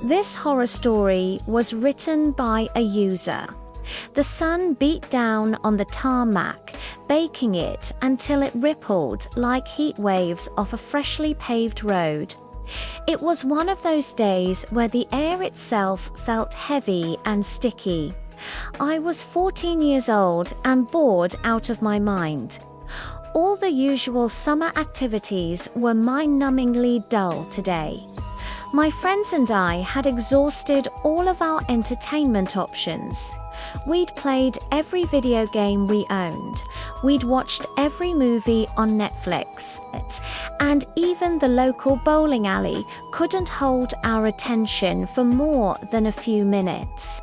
This horror story was written by a user. The sun beat down on the tarmac, baking it until it rippled like heat waves off a freshly paved road. It was one of those days where the air itself felt heavy and sticky. I was 14 years old and bored out of my mind. All the usual summer activities were mind-numbingly dull today. My friends and I had exhausted all of our entertainment options. We'd played every video game we owned. We'd watched every movie on Netflix. And even the local bowling alley couldn't hold our attention for more than a few minutes.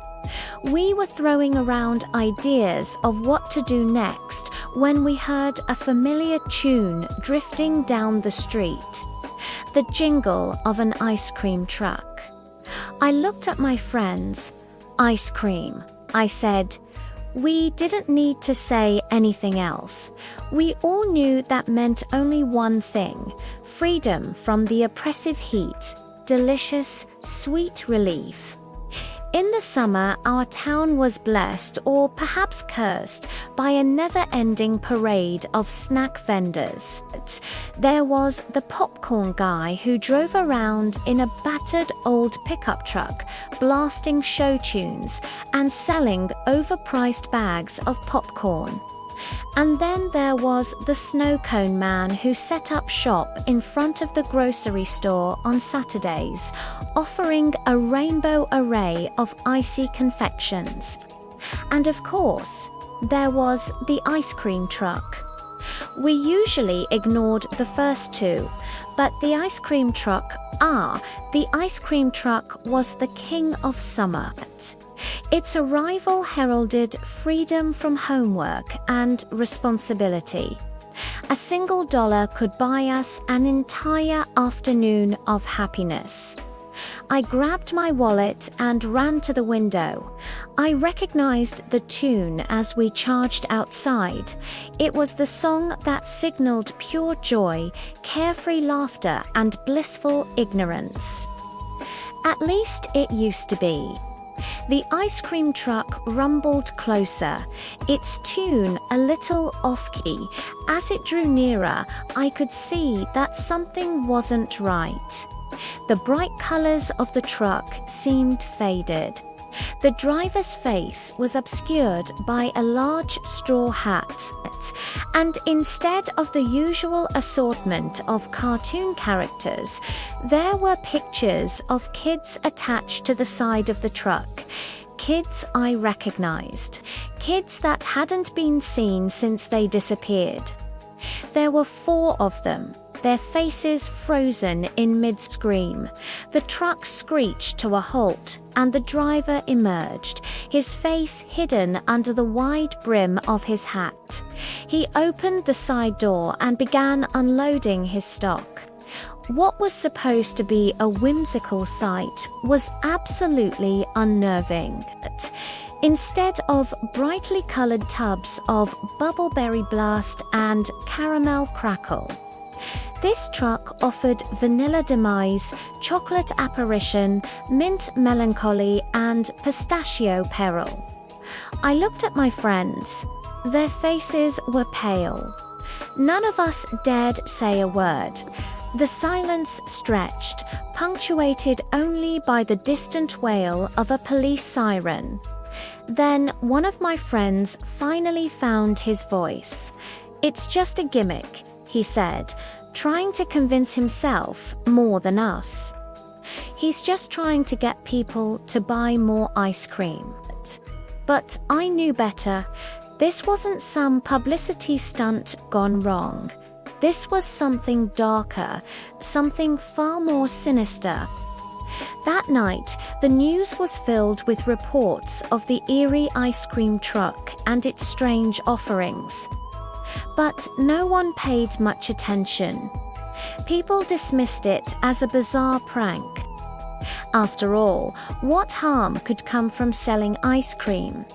We were throwing around ideas of what to do next when we heard a familiar tune drifting down the street. The jingle of an ice cream truck. I looked at my friends. Ice cream, I said. We didn't need to say anything else. We all knew that meant only one thing: freedom from the oppressive heat, delicious, sweet relief. In the summer, our town was blessed, or perhaps cursed, by a never-ending parade of snack vendors. There was the popcorn guy who drove around in a battered old pickup truck, blasting show tunes and selling overpriced bags of popcorn. And then there was the snow cone man who set up shop in front of the grocery store on Saturdays, offering a rainbow array of icy confections. And of course, there was the ice cream truck. We usually ignored the first two, but the ice cream truck was the king of summer. Its arrival heralded freedom from homework and responsibility. A single dollar could buy us an entire afternoon of happiness. I grabbed my wallet and ran to the window. I recognized the tune as we charged outside. It was the song that signaled pure joy, carefree laughter, and blissful ignorance. At least it used to be. The ice cream truck rumbled closer, its tune a little off-key. As it drew nearer, I could see that something wasn't right. The bright colors of the truck seemed faded. The driver's face was obscured by a large straw hat, and instead of the usual assortment of cartoon characters, there were pictures of kids attached to the side of the truck. Kids I recognized, kids that hadn't been seen since they disappeared. There were 4 of them, their faces frozen in mid-scream. The truck screeched to a halt, and the driver emerged, his face hidden under the wide brim of his hat. He opened the side door and began unloading his stock. What was supposed to be a whimsical sight was absolutely unnerving. Instead of brightly colored tubs of Bubbleberry Blast and Caramel Crackle, this truck offered Vanilla Demise, Chocolate Apparition, Mint Melancholy, and Pistachio Peril. I looked at my friends. Their faces were pale. None of us dared say a word. The silence stretched, punctuated only by the distant wail of a police siren. Then one of my friends finally found his voice. "It's just a gimmick," he said, trying to convince himself more than us. "He's just trying to get people to buy more ice cream." But I knew better. This wasn't some publicity stunt gone wrong. This was something darker, something far more sinister. That night, the news was filled with reports of the eerie ice cream truck and its strange offerings. But no one paid much attention. People dismissed it as a bizarre prank. After all, what harm could come from selling ice cream?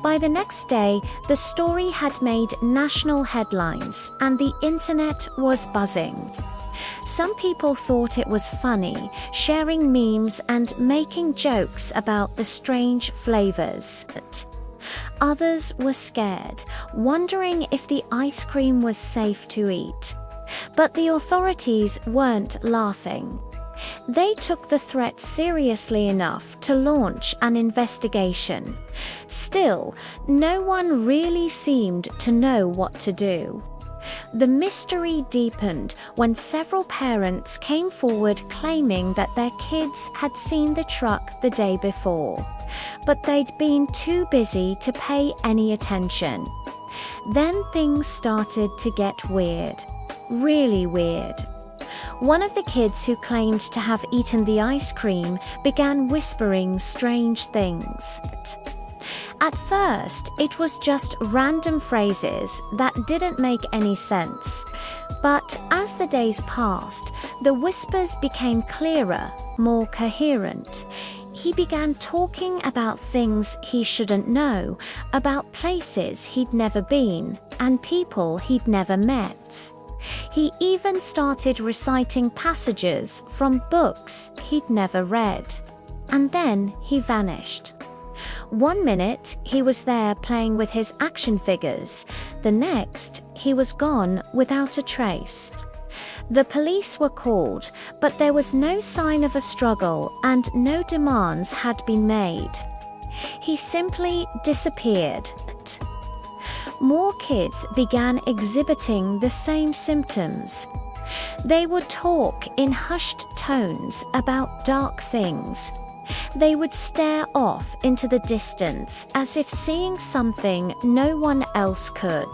By the next day, the story had made national headlines and the internet was buzzing. Some people thought it was funny, sharing memes and making jokes about the strange flavors. Others were scared, wondering if the ice cream was safe to eat. But the authorities weren't laughing. They took the threat seriously enough to launch an investigation. Still, no one really seemed to know what to do. The mystery deepened when several parents came forward claiming that their kids had seen the truck the day before, but they'd been too busy to pay any attention. Then things started to get weird. Really weird. One of the kids who claimed to have eaten the ice cream began whispering strange things. At first, it was just random phrases that didn't make any sense. But as the days passed, the whispers became clearer, more coherent. He began talking about things he shouldn't know, about places he'd never been, and people he'd never met. He even started reciting passages from books he'd never read. And then he vanished. One minute, he was there playing with his action figures. The next, he was gone without a trace. The police were called, but there was no sign of a struggle and no demands had been made. He simply disappeared. More kids began exhibiting the same symptoms. They would talk in hushed tones about dark things. They would stare off into the distance as if seeing something no one else could.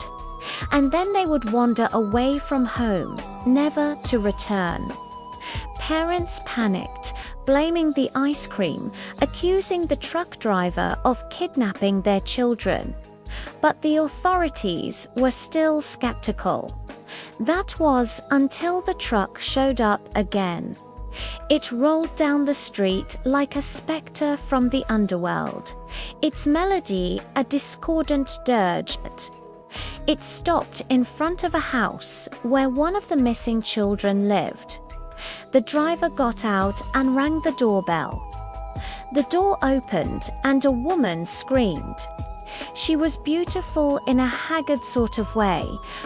And then they would wander away from home, never to return. Parents panicked, blaming the ice cream, accusing the truck driver of kidnapping their children. But the authorities were still skeptical. That was until the truck showed up again. It rolled down the street like a spectre from the underworld, its melody a discordant dirge. It stopped in front of a house where one of the missing children lived. The driver got out and rang the doorbell. The door opened and a woman screamed. She was beautiful in a haggard sort of way,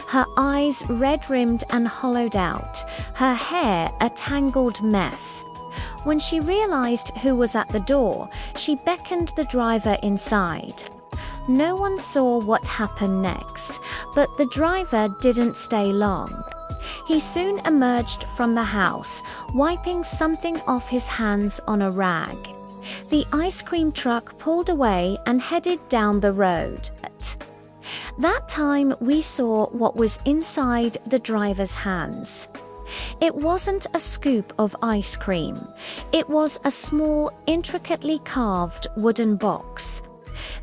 her eyes red-rimmed and hollowed out, her hair a tangled mess. When she realized who was at the door, she beckoned the driver inside. No one saw what happened next, but the driver didn't stay long. He soon emerged from the house, wiping something off his hands on a rag. The ice cream truck pulled away and headed down the road. That time we saw what was inside the driver's hands. It wasn't a scoop of ice cream. It was a small, intricately carved wooden box.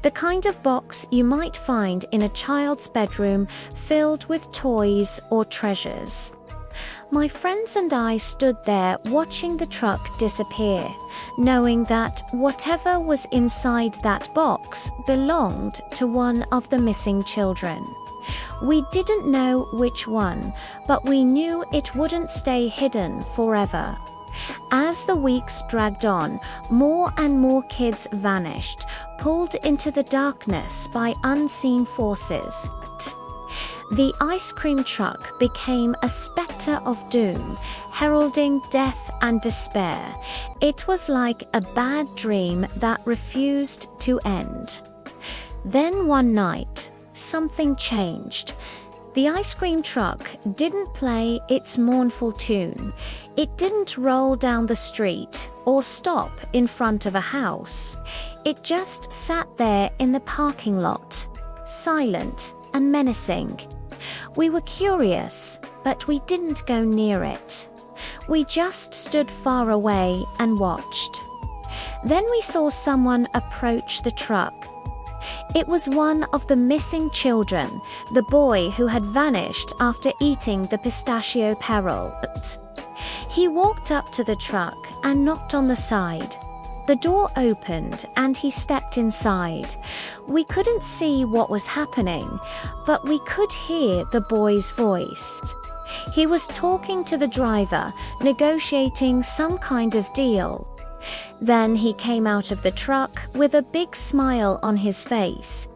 The kind of box you might find in a child's bedroom filled with toys or treasures. My friends and I stood there watching the truck disappear, knowing that whatever was inside that box belonged to one of the missing children. We didn't know which one, but we knew it wouldn't stay hidden forever. As the weeks dragged on, more and more kids vanished, pulled into the darkness by unseen forces. The ice cream truck became a spectre of doom, heralding death and despair. It was like a bad dream that refused to end. Then one night, something changed. The ice cream truck didn't play its mournful tune. It didn't roll down the street or stop in front of a house. It just sat there in the parking lot, silent and menacing. We were curious, but we didn't go near it. We just stood far away and watched. Then we saw someone approach the truck. It was one of the missing children, the boy who had vanished after eating the pistachio peril. He walked up to the truck and knocked on the side. The door opened and he stepped inside. We couldn't see what was happening, but we could hear the boy's voice. He was talking to the driver, negotiating some kind of deal. Then he came out of the truck with a big smile on his face.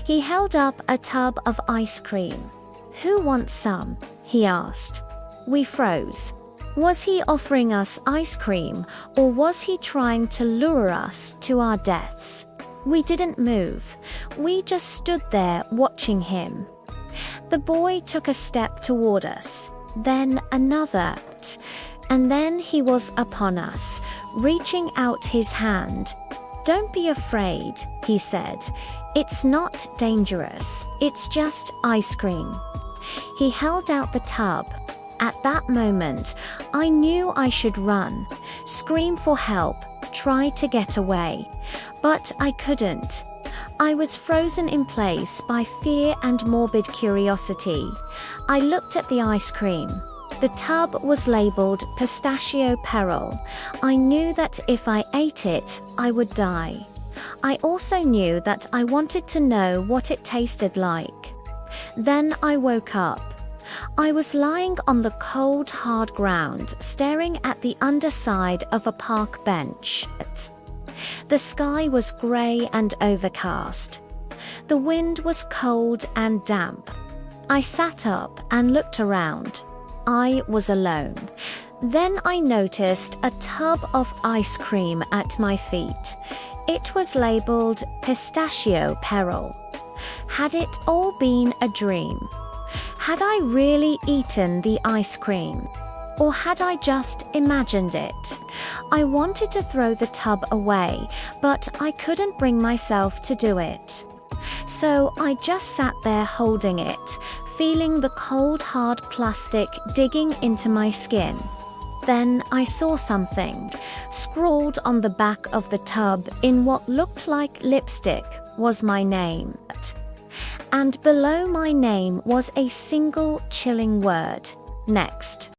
He held up a tub of ice cream. "Who wants some?" he asked. We froze. Was he offering us ice cream, or was he trying to lure us to our deaths? We didn't move. We just stood there watching him. The boy took a step toward us, then another, and then he was upon us, reaching out his hand. "Don't be afraid," he said. "It's not dangerous. It's just ice cream." He held out the tub. At that moment, I knew I should run, scream for help, try to get away. But I couldn't. I was frozen in place by fear and morbid curiosity. I looked at the ice cream. The tub was labeled Pistachio Peril. I knew that if I ate it, I would die. I also knew that I wanted to know what it tasted like. Then I woke up. I was lying on the cold, hard ground, staring at the underside of a park bench. The sky was grey and overcast. The wind was cold and damp. I sat up and looked around. I was alone. Then I noticed a tub of ice cream at my feet. It was labeled Pistachio Peril. Had it all been a dream? Had I really eaten the ice cream? Or had I just imagined it? I wanted to throw the tub away, but I couldn't bring myself to do it. So I just sat there holding it, feeling the cold, hard plastic digging into my skin. Then I saw something. Scrawled on the back of the tub in what looked like lipstick was my name. And below my name was a single chilling word: next.